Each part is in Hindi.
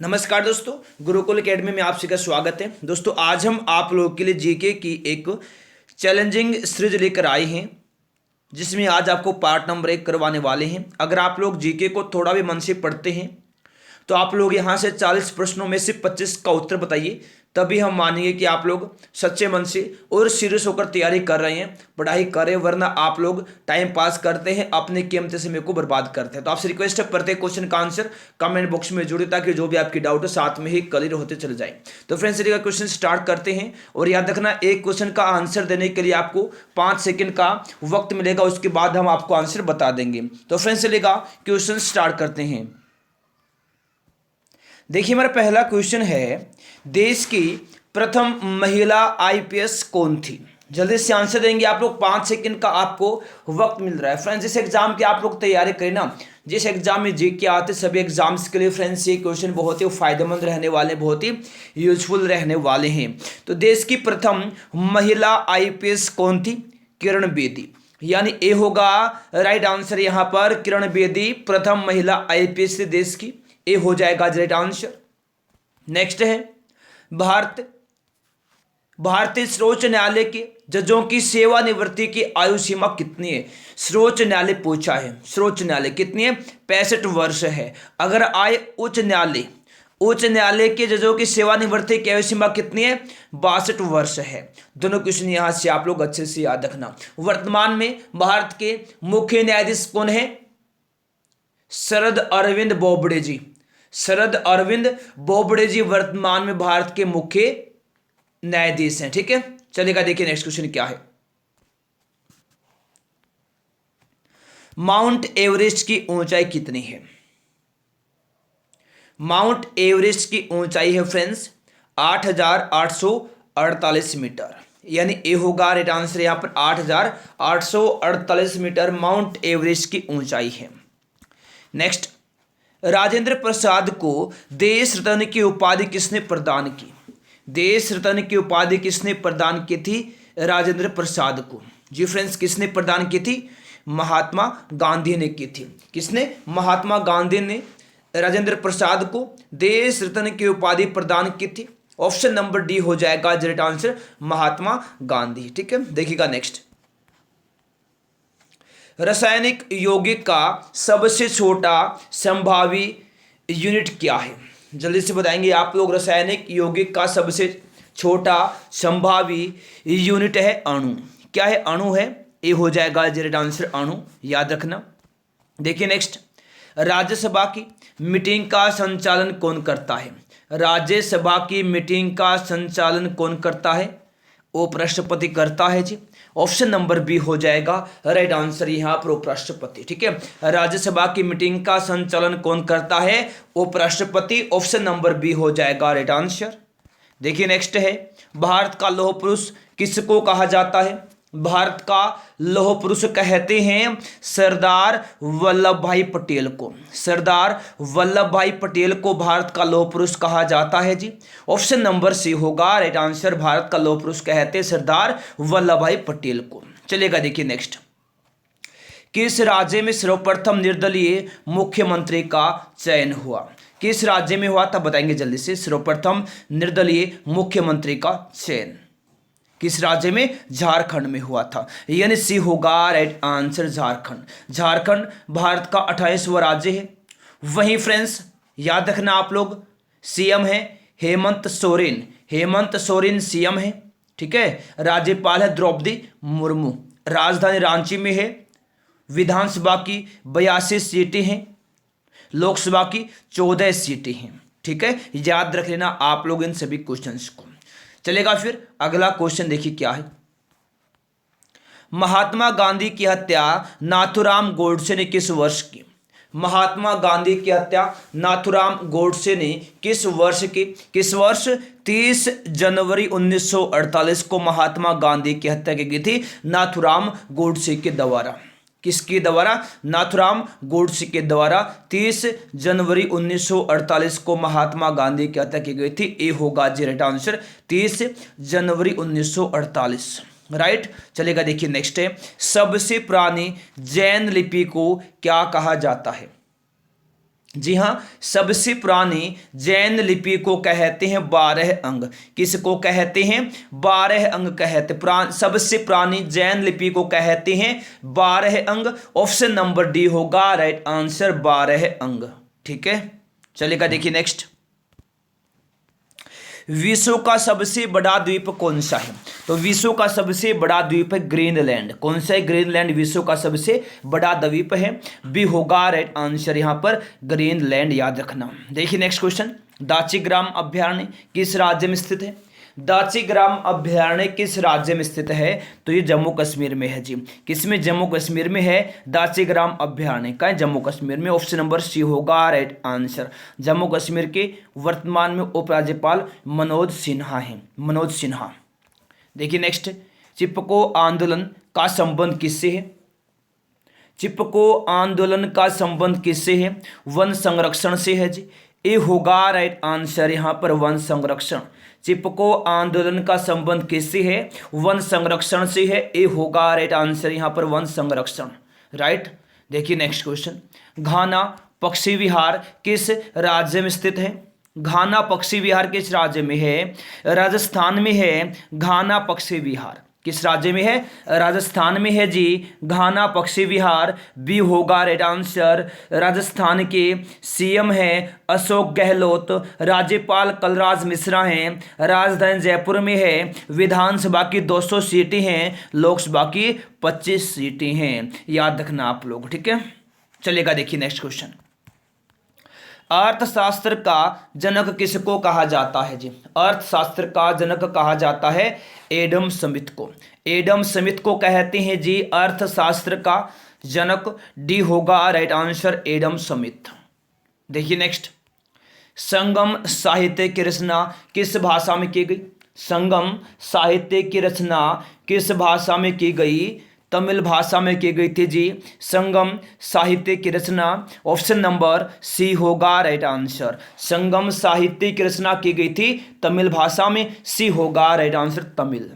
नमस्कार दोस्तों, गुरुकुल एकेडमी में आप सभी का स्वागत है। दोस्तों आज हम आप लोगों के लिए जीके की एक चैलेंजिंग सीरीज लेकर आए हैं, जिसमें आज आपको पार्ट नंबर 1 करवाने वाले हैं। अगर आप लोग जीके को थोड़ा भी मन से पढ़ते हैं तो आप लोग यहाँ से 40 प्रश्नों में से 25 का उत्तर बताइए, तभी हम मानेंगे कि आप लोग सच्चे मन से और सीरियस होकर तैयारी कर रहे हैं, पढ़ाई कर रहे हैं। वरना आप लोग टाइम पास करते हैं, अपने कीमती समय को बर्बाद करते हैं। तो आपसे रिक्वेस्ट है, प्रत्येक क्वेश्चन का आंसर कमेंट बॉक्स में जोड़िए, ताकि जो भी आपकी डाउट है साथ में ही क्लियर होते चले जाए। तो फ्रेंड्स, चलिए क्वेश्चन स्टार्ट करते हैं। और याद रखना, एक क्वेश्चन का आंसर देने के लिए आपको 5 सेकेंड का वक्त मिलेगा, उसके बाद हम आपको आंसर बता देंगे। तो फ्रेंड्स चलेगा, क्वेश्चन स्टार्ट करते हैं। देखिए, हमारा पहला क्वेश्चन है, देश की प्रथम महिला आईपीएस कौन थी? जल्दी से आंसर देंगे आप लोग, 5 सेकंड का आपको वक्त मिल रहा है। फ्रेंड्स, जिस एग्जाम की आप लोग तैयारी करें ना, जिस एग्जाम में जीके आते, सभी एग्जाम्स के लिए फ्रेंड्स ये क्वेश्चन बहुत ही फायदेमंद रहने वाले, बहुत ही यूजफुल रहने वाले हैं। तो देश की प्रथम महिला आईपीएस कौन थी? किरण बेदी, यानी ए होगा राइट आंसर यहाँ पर। किरण बेदी प्रथम महिला आईपीएस थी देश की, ए हो जाएगा राइट आंसर। नेक्स्ट है, भारतीय सर्वोच्च न्यायालय के जजों की सेवानिवृत्ति की आयु सीमा कितनी है? सर्वोच्च न्यायालय पूछा है। सर्वोच्च न्यायालय कितनी है? 65 वर्ष है। अगर आए उच्च न्यायालय के जजों की सेवानिवृत्ति की आयु सीमा कितनी है? 62 वर्ष है। दोनों क्वेश्चन यहां से आप लोग अच्छे से याद रखना। वर्तमान में भारत के मुख्य न्यायाधीश कौन है? शरद अरविंद बोबडे जी। शरद अरविंद बोबडे जी वर्तमान में भारत के मुख्य न्यायाधीश हैं। ठीक है, चलेगा। देखिए नेक्स्ट क्वेश्चन क्या है। माउंट एवरेस्ट की ऊंचाई कितनी है? माउंट एवरेस्ट की ऊंचाई है फ्रेंड्स 8,848 मीटर, यानी ए होगा राइट आंसर यहां पर। 8,848 मीटर माउंट एवरेस्ट की ऊंचाई है। नेक्स्ट, राजेंद्र प्रसाद को देश रत्न की उपाधि किसने प्रदान की? देश रत्न की उपाधि किसने प्रदान की थी? राजेंद्र प्रसाद को। जी फ्रेंड्स, किसने प्रदान की थी? महात्मा गांधी ने की थी। किसने? महात्मा गांधी ने राजेंद्र प्रसाद को देश रत्न की उपाधि प्रदान की थी। ऑप्शन नंबर डी हो जाएगा राइट आंसर, महात्मा गांधी। ठीक है, देखिएगा नेक्स्ट। रासायनिक यौगिक का सबसे छोटा संभावी यूनिट क्या है? जल्दी से बताएंगे आप लोग। रासायनिक यौगिक का सबसे छोटा संभावी यूनिट है अणु। क्या है? अणु है। ए हो जाएगा राइट आंसर, अणु, याद रखना। देखिए नेक्स्ट, राज्यसभा की मीटिंग का संचालन कौन करता है? राज्यसभा की मीटिंग का संचालन कौन करता है? उपराष्ट्रपति करता है जी। ऑप्शन नंबर बी हो जाएगा राइट आंसर यहाँ पर, उपराष्ट्रपति। ठीक है, राज्यसभा की मीटिंग का संचालन कौन करता है? उपराष्ट्रपति। ऑप्शन नंबर बी हो जाएगा राइट आंसर। देखिए नेक्स्ट है, भारत का लौह पुरुष किसको कहा जाता है? भारत का लौह पुरुष कहते हैं सरदार वल्लभ भाई पटेल को। सरदार वल्लभ भाई पटेल को भारत का लौह पुरुष कहा जाता है जी। ऑप्शन नंबर सी होगा राइट आंसर, भारत का लौह पुरुष कहते हैं सरदार वल्लभ भाई पटेल को। चलेगा, देखिए नेक्स्ट। किस राज्य में सर्वप्रथम निर्दलीय मुख्यमंत्री का चयन हुआ? किस राज्य में हुआ था बताएंगे जल्दी से। सर्वप्रथम निर्दलीय मुख्यमंत्री का चयन किस राज्य में? झारखंड में हुआ था, यानी सी होगा राइट आंसर, झारखंड। झारखंड भारत का 28वां राज्य है। वहीं फ्रेंड्स याद रखना आप लोग, सीएम है हेमंत सोरेन। हेमंत सोरेन सीएम है। ठीक है, राज्यपाल है द्रौपदी मुर्मू। राजधानी रांची में है। विधानसभा की 82 सीटें हैं, लोकसभा की 14 सीटें हैं। ठीक है, याद रख लेना आप लोग इन सभी क्वेश्चंस को। चलेगा, फिर अगला क्वेश्चन देखिए क्या है। महात्मा गांधी की हत्या नाथूराम गोडसे ने किस वर्ष की? महात्मा गांधी की हत्या नाथूराम गोडसे ने किस वर्ष की? किस वर्ष? 30 जनवरी 1948 को महात्मा गांधी की हत्या की गई थी नाथूराम गोडसे के द्वारा। किसके द्वारा? नाथूराम गोडसे के द्वारा 30 जनवरी 1948 को महात्मा गांधी की हत्या की गई थी। ए होगा जी राइट आंसर, 30 जनवरी 1948। राइट, चलेगा। देखिए नेक्स्ट है, सबसे पुरानी जैन लिपि को क्या कहा जाता है? जी हाँ, सबसे पुरानी जैन लिपि को कहते हैं 12 अंग। किसको कहते हैं? 12 अंग कहते। सबसे पुरानी जैन लिपि को कहते हैं 12 अंग। ऑप्शन नंबर डी होगा राइट आंसर, 12 अंग। ठीक है, चलेगा। देखिए नेक्स्ट, विश्व का सबसे बड़ा द्वीप कौन सा है? तो विश्व का सबसे बड़ा द्वीप है ग्रीनलैंड। कौन सा है? ग्रीनलैंड विश्व का सबसे बड़ा द्वीप है। बी होगा राइट आंसर यहाँ पर, ग्रीनलैंड, याद रखना। देखिए नेक्स्ट क्वेश्चन, दाचीग्राम अभ्यारण्य किस राज्य में स्थित है? दाचीग्राम अभ्यारण्य किस राज्य में स्थित है? तो ये जम्मू कश्मीर में है जी। किसमें? जम्मू कश्मीर में है दाचीग्राम अभ्यारण्य का, जम्मू कश्मीर में। ऑप्शन नंबर सी होगा राइट आंसर। जम्मू कश्मीर के वर्तमान में उपराज्यपाल मनोज सिन्हा हैं, मनोज सिन्हा। देखिए नेक्स्ट, चिपको आंदोलन का संबंध किससे है? चिपको आंदोलन का संबंध किससे है? वन संरक्षण से है जी। ए होगा राइट आंसर यहाँ पर, वन संरक्षण। चिपको आंदोलन का संबंध किससे है? वन संरक्षण से है। ए होगा राइट आंसर यहाँ पर, वन संरक्षण, राइट। देखिए नेक्स्ट क्वेश्चन, घाना पक्षी विहार किस राज्य में स्थित है? घाना पक्षी विहार किस राज्य में है? राजस्थान में है घाना पक्षी विहार। किस राज्य में है? राजस्थान में है जी घाना पक्षी विहार। बी होगा राइट आंसर। राजस्थान के सीएम हैं अशोक गहलोत, राज्यपाल कलराज मिश्रा हैं, राजधानी जयपुर में है, विधानसभा की 200 सीटें हैं, लोकसभा की 25 सीटें हैं, याद रखना आप लोग। ठीक है, चलेगा। देखिए नेक्स्ट क्वेश्चन, अर्थशास्त्र का जनक किसको कहा जाता है जी? अर्थशास्त्र का जनक कहा जाता है एडम स्मिथ को। एडम स्मिथ को कहते हैं जी अर्थशास्त्र का जनक। डी होगा राइट आंसर, एडम स्मिथ। देखिए नेक्स्ट, संगम साहित्य की रचना किस भाषा में की गई? संगम साहित्य की रचना किस भाषा में की गई? तमिल भाषा में की गई थी जी संगम साहित्य की रचना। ऑप्शन नंबर सी होगा राइट आंसर। संगम साहित्य की रचना की गई थी तमिल भाषा में। सी होगा राइट आंसर, तमिल।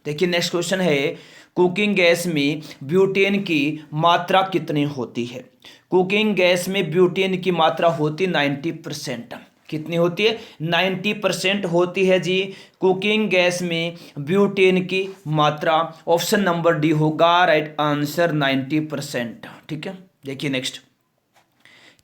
देखिए नेक्स्ट क्वेश्चन है, कुकिंग गैस में ब्यूटेन की मात्रा कितनी होती है? कुकिंग गैस में ब्यूटेन की मात्रा होती 90%। कितनी होती है? 90% होती है जी कुकिंग गैस में ब्यूटेन की मात्रा। ऑप्शन नंबर डी होगा राइट आंसर, 90%। ठीक है, देखिए नेक्स्ट,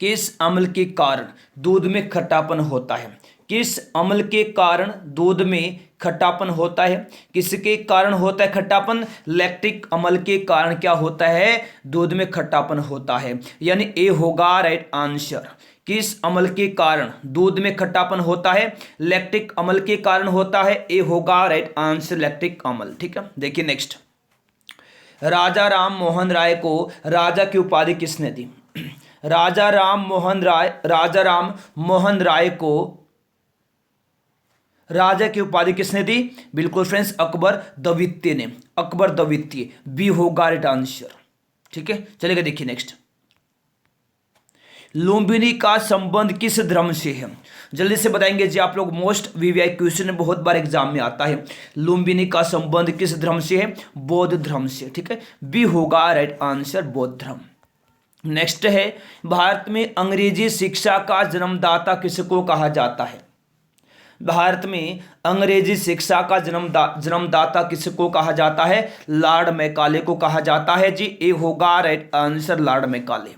किस अम्ल के कारण दूध में खट्टापन होता है? किस अम्ल के कारण दूध में खट्टापन होता है? किसके कारण होता है खट्टापन? लैक्टिक अम्ल के कारण क्या होता है? दूध में खट्टापन होता है, यानी ए होगा राइट आंसर। किस अम्ल के कारण दूध में खट्टापन होता है? लैक्टिक अम्ल के कारण होता है। ए होगा राइट आंसर, लैक्टिक अम्ल। ठीक है, देखिए नेक्स्ट, राजा राम मोहन राय को राजा की उपाधि किसने दी? राजा राम मोहन राय को राजा की उपाधि किसने दी? बिल्कुल फ्रेंड्स, अकबर द्वितीय ने। अकबर द्वितीय, बी होगा राइट आंसर। ठीक है, चलेगा। देखिए नेक्स्ट, लुम्बिनी का संबंध किस धर्म से है? जल्दी से बताएंगे जी आप लोग, मोस्ट वीवीआई क्वेश्चन बहुत बार एग्जाम में आता है। लुम्बिनी का संबंध किस धर्म से है? बौद्ध धर्म से। ठीक है, बी होगा राइट आंसर, बौद्ध धर्म। नेक्स्ट है, भारत में अंग्रेजी शिक्षा का जन्मदाता किसको कहा जाता है? भारत में अंग्रेजी शिक्षा का जन्मदाता किसको कहा जाता है? लॉर्ड मैकाले को कहा जाता है जी। ए होगा राइट आंसर, लॉर्ड मैकाले।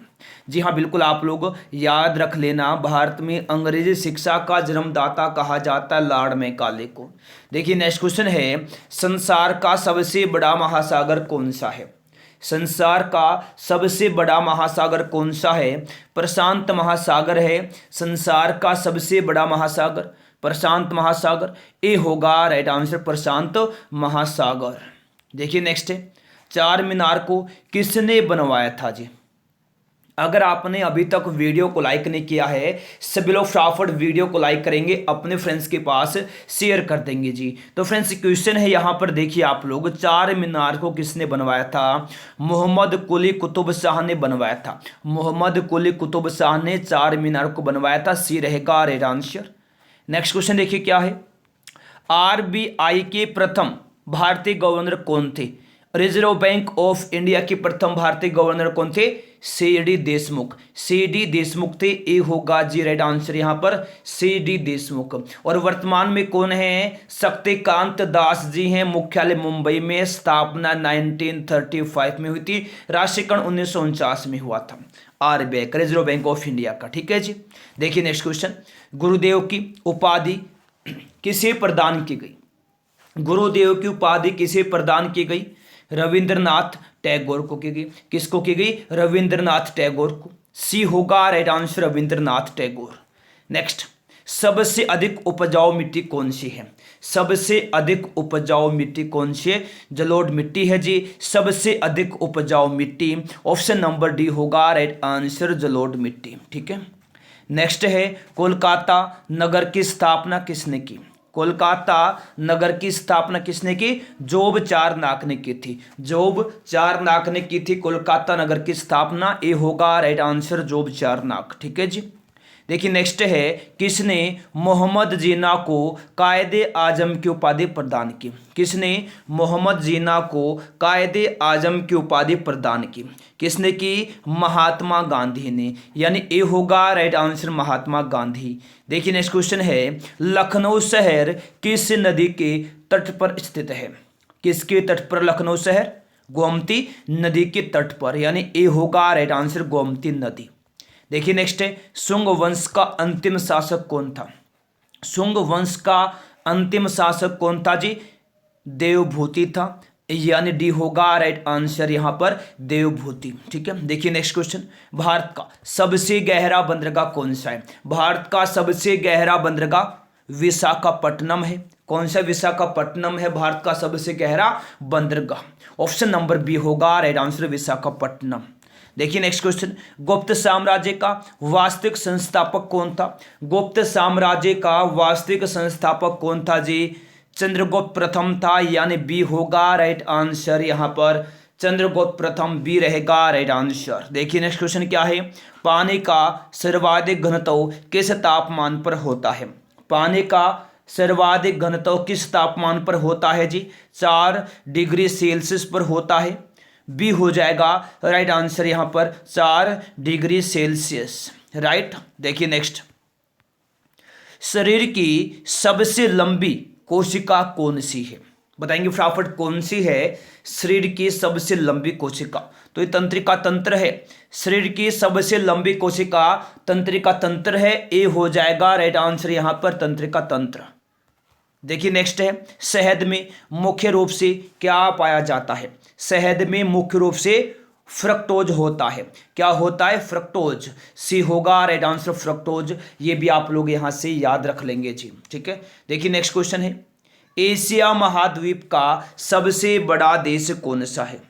जी हाँ, बिल्कुल आप लोग याद रख लेना, भारत में अंग्रेजी शिक्षा का जन्मदाता कहा जाता है लॉर्ड मैकाले को। देखिए नेक्स्ट क्वेश्चन है, संसार का सबसे बड़ा महासागर कौन सा है? संसार का सबसे बड़ा महासागर कौन सा है? प्रशांत महासागर है संसार का सबसे बड़ा महासागर, प्रशांत महासागर। ए होगा राइट आंसर, प्रशांत महासागर। देखिए नेक्स्ट है, चार मीनार को किसने बनवाया था जी? अगर आपने अभी तक वीडियो को लाइक नहीं किया है, सभी लोग फटाफट वीडियो को लाइक करेंगे, अपने फ्रेंड्स के पास शेयर कर देंगे जी। तो फ्रेंड्स क्वेश्चन है यहाँ पर, देखिए आप लोग, चार मीनार को किसने बनवाया था? मोहम्मद कुली कुतुब शाह ने बनवाया था। मोहम्मद कुली कुतुब शाह ने चार मीनार को बनवाया था। सी रहेगा राइट आंसर। नेक्स्ट क्वेश्चन देखिए क्या है, आरबीआई के प्रथम भारतीय गवर्नर कौन थे? रिजर्व बैंक ऑफ इंडिया के प्रथम भारतीय गवर्नर कौन थे? C D Deshmukh, C D Deshmukh थे, ए होगा जी राइट आंसर यहाँ पर सी डी देशमुख। और वर्तमान में कौन है? शक्तिकांत दास जी हैं, मुख्यालय मुंबई में, स्थापना 1935 में हुई थी, राष्ट्रीयकरण 1949 में हुआ था आरबीआई का, रिजर्व बैंक ऑफ इंडिया का। ठीक है जी। देखिए नेक्स्ट क्वेश्चन, गुरुदेव की उपाधि किसे प्रदान की गई? गुरुदेव की उपाधि किसे प्रदान की गई? रविंद्रनाथ टैगोर को की गई। किसको की गई? रविंद्रनाथ टैगोर को। सी होगा right answer Rabindranath Tagore. Next, सबसे अधिक उपजाऊ मिट्टी कौन सी है? सबसे अधिक उपजाऊ मिट्टी कौन सी है? जलोढ़ मिट्टी है जी सबसे अधिक उपजाऊ मिट्टी। ऑप्शन नंबर डी होगा राइट आंसर जलोढ़ मिट्टी। ठीक है। नेक्स्ट है, कोलकाता नगर की स्थापना किसने की? कोलकाता नगर की स्थापना किसने की? जोब चारनाक ने की थी। जोब चारनाक ने की थी कोलकाता नगर की स्थापना। ए होगा राइट आंसर जोब चारनाक। ठीक है जी। देखिए नेक्स्ट है, किसने मोहम्मद जीना को कायदे आजम की उपाधि प्रदान की? किसने मोहम्मद जीना को कायदे आजम की उपाधि प्रदान की? किसने की? महात्मा गांधी ने, यानी ए होगा राइट आंसर महात्मा गांधी। देखिए नेक्स्ट क्वेश्चन है, लखनऊ शहर किस नदी के तट पर स्थित है? किसके तट पर लखनऊ शहर? गोमती नदी के तट पर, यानी ए होगा राइट आंसर गोमती नदी। देखिए नेक्स्ट है, शुंग वंश का अंतिम शासक कौन था? शुंग वंश का अंतिम शासक कौन था जी? देवभूति था, यानी डी होगा राइट आंसर यहां पर देवभूति। ठीक है। देखिए नेक्स्ट क्वेश्चन, भारत का सबसे गहरा बंदरगाह कौन सा है? भारत का सबसे गहरा बंदरगाह विशाखापट्टनम है। कौन सा? विशाखापट्टनम है भारत का सबसे गहरा बंदरगाह। ऑप्शन नंबर बी होगा राइट आंसर विशाखापट्टनम। देखिए नेक्स्ट क्वेश्चन, गुप्त साम्राज्य का वास्तविक संस्थापक कौन था? गुप्त साम्राज्य का वास्तविक संस्थापक कौन था जी? चंद्रगुप्त प्रथम था, यानी बी होगा राइट आंसर यहां पर चंद्रगुप्त प्रथम, बी रहेगा राइट आंसर। देखिए नेक्स्ट क्वेश्चन क्या है, पानी का सर्वाधिक घनत्व किस तापमान पर होता है? पानी का सर्वाधिक घनत्व किस तापमान पर होता है जी? 4 डिग्री सेल्सियस पर होता है। बी हो जाएगा राइट आंसर यहां पर 4 डिग्री सेल्सियस। राइट। देखिए नेक्स्ट, शरीर की सबसे लंबी कोशिका कौन सी है? बताएंगे फटाफट कौन सी है शरीर की सबसे लंबी कोशिका? तो ये तंत्रिका तंत्र है। शरीर की सबसे लंबी कोशिका तंत्रिका तंत्र है। ए हो जाएगा राइट आंसर यहां पर तंत्रिका तंत्र। देखिए नेक्स्ट है, शहद में मुख्य रूप से क्या पाया जाता है? शहद में मुख्य रूप से फ्रक्टोज होता है। क्या होता है? फ्रक्टोज। सी होगा राइट आंसर फ्रक्टोज। ये भी आप लोग यहां से याद रख लेंगे जी। ठीक है। देखिए नेक्स्ट क्वेश्चन है, एशिया महाद्वीप का सबसे बड़ा देश कौन सा है?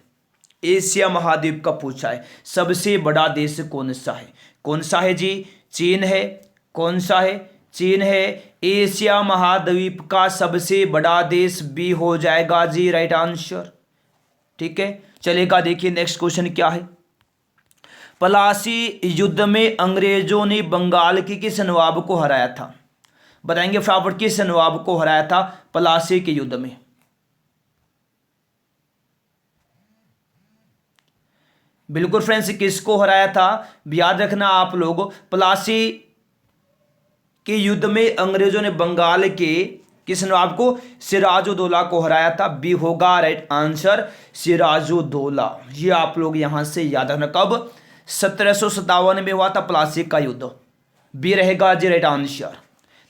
एशिया महाद्वीप का पूछा है, सबसे बड़ा देश कौन सा है? कौन सा है जी? चीन है। कौन सा है? चीन है। एशिया महाद्वीप का सबसे बड़ा देश बी हो जाएगा जी राइट आंसर। ठीक है, चलेगा। देखिए नेक्स्ट क्वेश्चन क्या है, पलासी युद्ध में अंग्रेजों ने बंगाल की किस नवाब को हराया था? बताएंगे फटाफट किस नवाब को हराया था पलासी के युद्ध में? बिल्कुल फ्रेंड्स, किसको हराया था? याद रखना आप लोग, पलासी के युद्ध में अंग्रेजों ने बंगाल के किस नवाब को? सिराजुद्दौला को हराया था। बी होगा राइट आंसर सिराजुद्दौला। ये आप लोग यहां से याद रखना। कब? 1757 में हुआ था प्लासी का युद्ध। बी रहेगा जी राइट आंसर।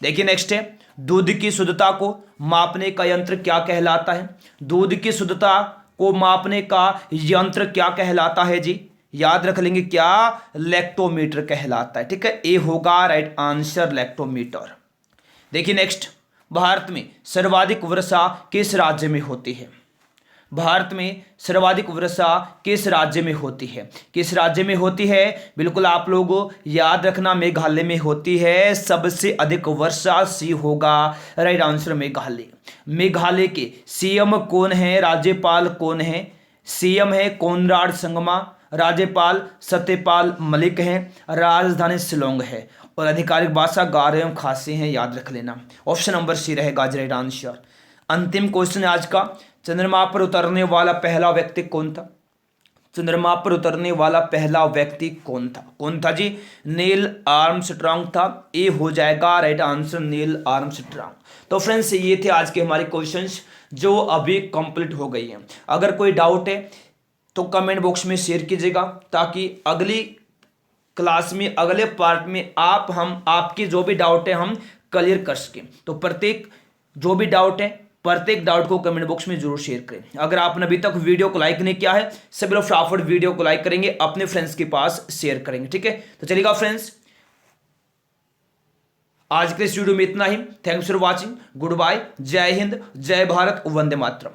देखिए नेक्स्ट है, दूध की शुद्धता को मापने का यंत्र क्या कहलाता है? दूध की शुद्धता को मापने का यंत्र क्या कहलाता है जी? याद रख लेंगे क्या? लैक्टोमीटर कहलाता है। ठीक है, ए होगा राइट आंसर लैक्टोमीटर। देखिए नेक्स्ट, भारत में सर्वाधिक वर्षा किस राज्य में होती है? भारत में सर्वाधिक वर्षा किस राज्य में होती है? किस राज्य में होती है? बिल्कुल आप लोगों याद रखना, मेघालय में होती है सबसे अधिक वर्षा। सी होगा राइट आंसर मेघालय। मेघालय के सीएम कौन है? राज्यपाल कौन है? सीएम है कोनराड संगमा, राज्यपाल सत्यपाल मलिक हैं, राजधानी शिलोंग है और आधिकारिक भाषा गारो एवं खासी हैं। याद रख लेना, ऑप्शन नंबर सी रहेगा राइट आंसर। अंतिम क्वेश्चन आज का, चंद्रमा पर उतरने वाला पहला व्यक्ति कौन था? चंद्रमा पर उतरने वाला पहला व्यक्ति कौन था जी? नील आर्मस्ट्रॉन्ग था। ए हो जाएगा राइट आंसर, नील आर्मस्ट्रॉन्ग। तो फ्रेंड्स ये थे आज के हमारे क्वेश्चंस जो अभी कंप्लीट हो गई हैं। अगर कोई डाउट है तो कमेंट बॉक्स में शेयर कीजिएगा, ताकि अगली क्लास में अगले पार्ट में हम आपके जो भी डाउट है हम क्लियर कर सकें। तो प्रत्येक डाउट को कमेंट बॉक्स में जरूर शेयर करें। अगर आपने अभी तक वीडियो को लाइक नहीं किया है, सभी लोग फटाफट वीडियो को लाइक करेंगे, अपने फ्रेंड्स के पास शेयर करेंगे, ठीक है। तो चलिएगा फ्रेंड्स, आज के इस वीडियो में इतना ही। Thanks for watching, good bye, जय हिंद, जय भारत, वंदे मातरम।